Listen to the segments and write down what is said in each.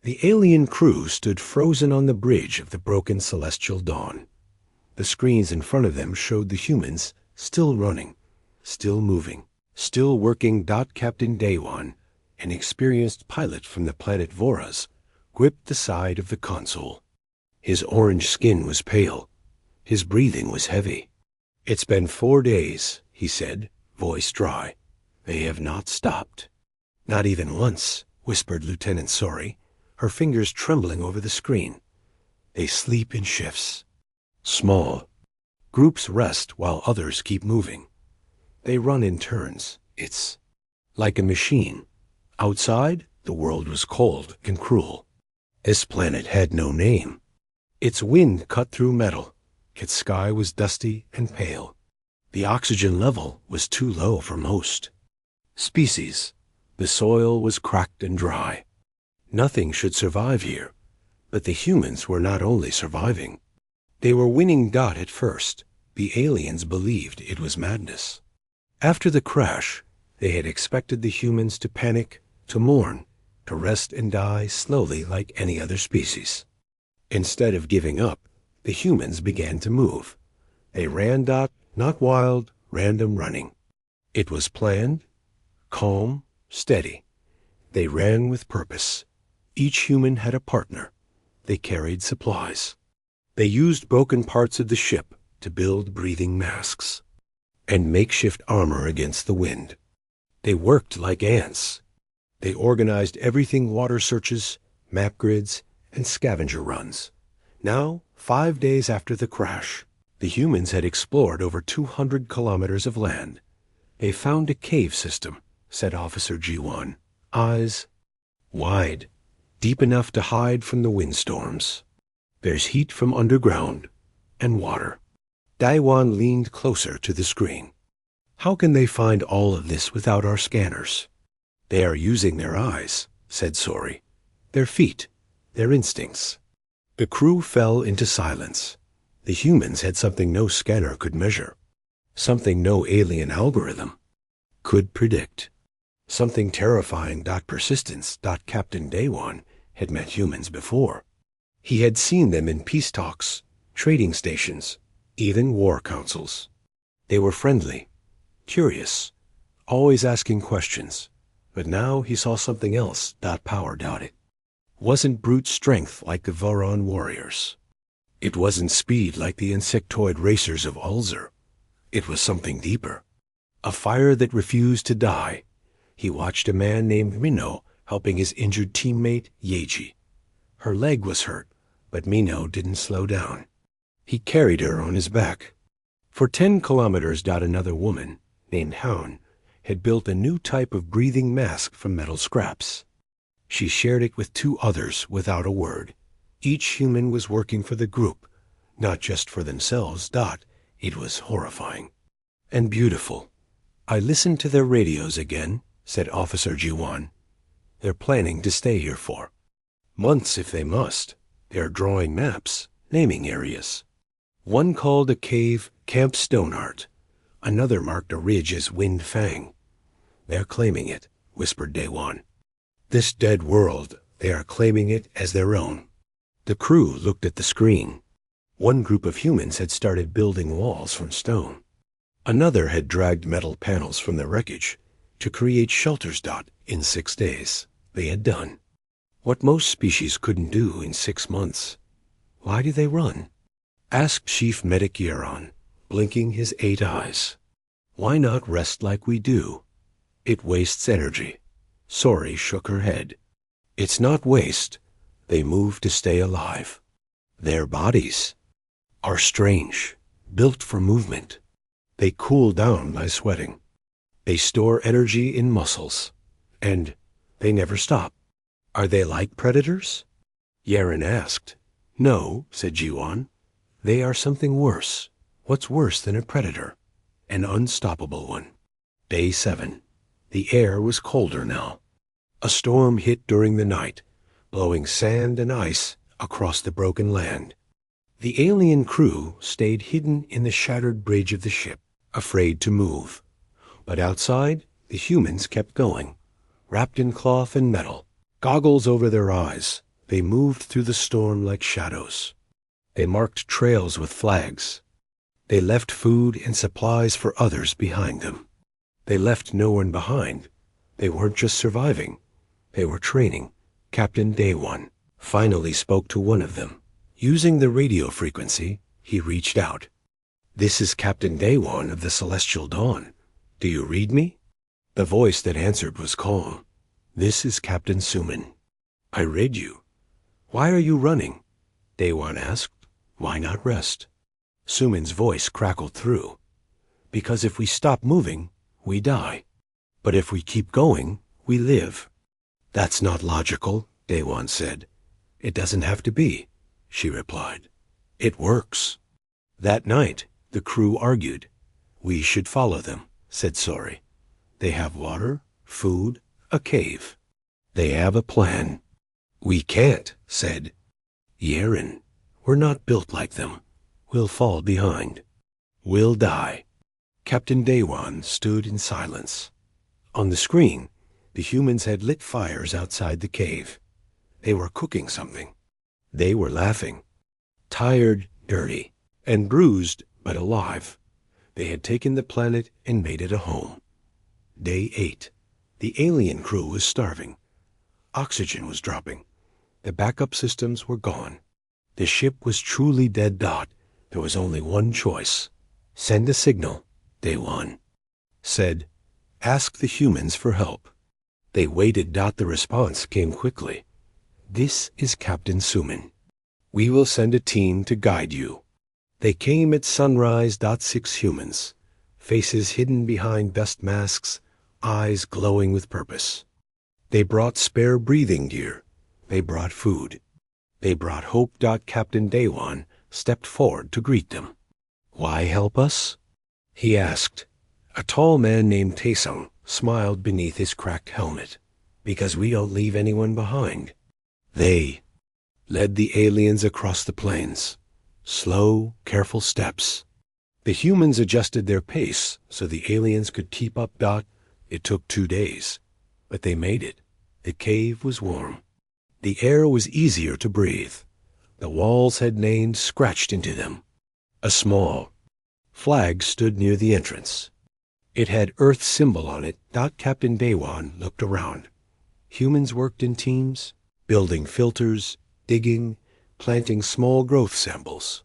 The alien crew stood frozen on the bridge of the broken celestial dawn. The screens in front of them showed the humans still running, still moving, still working. Captain Daywan, an experienced pilot from the planet Voras, gripped the side of the console. His orange skin was pale. His breathing was heavy. "It's been 4 days," he said, voice dry. "They have not stopped." "Not even once," whispered Lieutenant Sori, her fingers trembling over the screen. "They sleep in shifts. Small. Groups rest while others keep moving. They run in turns. It's like a machine. Outside, the world was cold and cruel. This planet had no name. Its wind cut through metal. Its sky was dusty and pale. The oxygen level was too low for most species. The soil was cracked and dry. Nothing should survive here, but the humans were not only surviving. They were winning. At first, the aliens believed it was madness. After the crash, they had expected the humans to panic, to mourn, to rest and die slowly like any other species. Instead of giving up, the humans began to move. They ran. Not wild, random running. It was planned, calm, steady. They ran with purpose. Each human had a partner. They carried supplies. They used broken parts of the ship to build breathing masks and makeshift armor against the wind. They worked like ants. They organized everything: water searches, map grids, and scavenger runs. Now, 5 days after the crash, the humans had explored over 200 kilometers of land. "They found a cave system," said Officer G1, eyes wide, deep enough to hide from the windstorms. "There's heat from underground and water." Daiwan leaned closer to the screen. "How can they find all of this without our scanners?" "They are using their eyes," said Sori. "Their feet, their instincts." The crew fell into silence. The humans had something no scanner could measure, something no alien algorithm could predict, something terrifying. Persistence. Captain Daywan had met humans before. He had seen them in peace talks, trading stations, even war councils. They were friendly, curious, always asking questions. But now he saw something else. Power. It wasn't brute strength like the Voron warriors. It wasn't speed like the insectoid racers of Ulzer. It was something deeper. A fire that refused to die. He watched a man named Minnow helping his injured teammate Yeji. Her leg was hurt, but Minnow didn't slow down. He carried her on his back. For 10 kilometers. Another woman, named Haun, had built a new type of breathing mask from metal scraps. She shared it with 2 others without a word. Each human was working for the group, not just for themselves. It was horrifying and beautiful. "I listened to their radios again," said Officer Jiwan. "They're planning to stay here for months if they must. They're drawing maps, naming areas. One called a cave Camp Stoneheart. Another marked a ridge as Wind Fang. They're claiming it," whispered Daywan. "This dead world, they are claiming it as their own." The crew looked at the screen. One group of humans had started building walls from stone. Another had dragged metal panels from the wreckage to create shelters. In 6 days, they had done what most species couldn't do in 6 months. "Why do they run?" asked Chief Medic Yaron, blinking his 8 eyes. "Why not rest like we do? It wastes energy." Sori shook her head. "It's not waste. They move to stay alive. Their bodies are strange, built for movement. They cool down by sweating. They store energy in muscles, and they never stop." "Are they like predators?" Yaren asked. "No," said Jiwan. "They are something worse." "What's worse than a predator?" "An unstoppable one." Day 7. The air was colder now. A storm hit during the night, blowing sand and ice across the broken land. The alien crew stayed hidden in the shattered bridge of the ship, afraid to move. But outside, the humans kept going, wrapped in cloth and metal, goggles over their eyes, They moved through the storm like shadows. They marked trails with flags. They left food and supplies for others behind them. They left no one behind. They weren't just surviving. They were training. Captain Day One finally spoke to one of them. Using the radio frequency, he reached out. "This is Captain Day One of the Celestial Dawn. Do you read me?" The voice that answered was calm. "This is Captain Suman. I read you. Why are you running?" Day One asked. "Why not rest?" Suman's voice crackled through. "Because if we stop moving, we die. But if we keep going, we live." "That's not logical," Day One said. "It doesn't have to be," she replied. "It works." That night, the crew argued. "We should follow them," said Sori. "They have water, food, a cave. They have a plan." "We can't," said Yeren. "We're not built like them. We'll fall behind. We'll die." Captain Day One stood in silence. On the screen, the humans had lit fires outside the cave. They were cooking something. They were laughing. Tired, dirty, and bruised, but alive. They had taken the planet and made it a home. Day 8. The alien crew was starving. Oxygen was dropping. The backup systems were gone. The ship was truly dead. There was only one choice. "Send a signal," Day One said. "Ask the humans for help." They waited. The response came quickly. "This is Captain Suman. We will send a team to guide you." They came at sunrise. 6 humans, faces hidden behind vest masks, eyes glowing with purpose. They brought spare breathing gear. They brought food. They brought hope. Captain Day One stepped forward to greet them. "Why help us?" he asked. A tall man named Taesung smiled beneath his cracked helmet. "Because we don't leave anyone behind." They led the aliens across the plains. Slow, careful steps. The humans adjusted their pace so the aliens could keep up. It took 2 days, but they made it. The cave was warm. The air was easier to breathe. The walls had names scratched into them. A small flag stood near the entrance. It had Earth's symbol on it. Captain Day One looked around. Humans worked in teams, building filters, digging, planting small growth samples.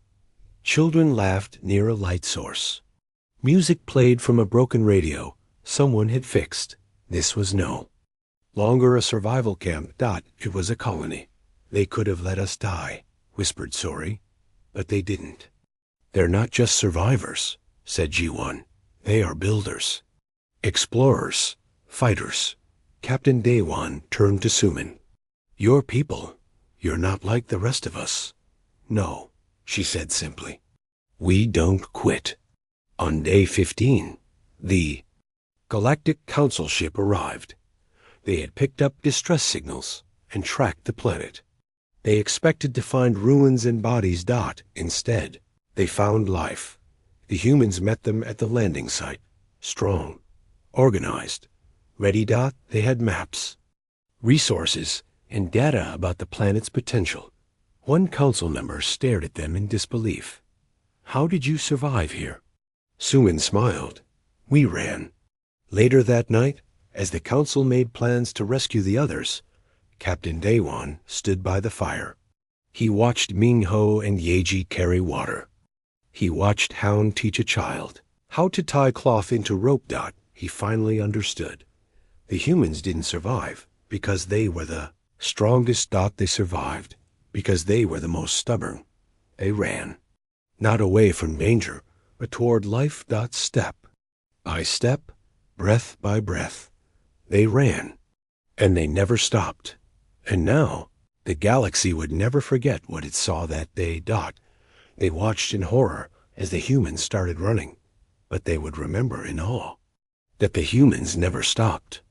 Children laughed near a light source. Music played from a broken radio someone had fixed. This was no longer a survival camp. It was a colony. "They could have let us die," whispered Sori, "but they didn't." "They're not just survivors," said G1. "They are builders, explorers, fighters." Captain Day One turned to Suman. "Your people. You're not like the rest of us." "No," she said simply. "We don't quit." On day 15, the Galactic Council ship arrived. They had picked up distress signals and tracked the planet. They expected to find ruins and bodies. Instead, they found life. The humans met them at the landing site, strong, organized, ready. They had maps, resources, and data about the planet's potential. One council member stared at them in disbelief. "How did you survive here?" Suman smiled. "We ran." Later that night, as the council made plans to rescue the others, Captain Day One stood by the fire. He watched Ming Ho and Yeji carry water. He watched Hound teach a child how to tie cloth into rope. He finally understood. The humans didn't survive because they were the strongest. They survived because they were the most stubborn. They ran, not away from danger, but toward life. Step by step, breath by breath, they ran, and they never stopped. And now, the galaxy would never forget what it saw that day. They watched in horror as the humans started running, but they would remember in awe that the humans never stopped.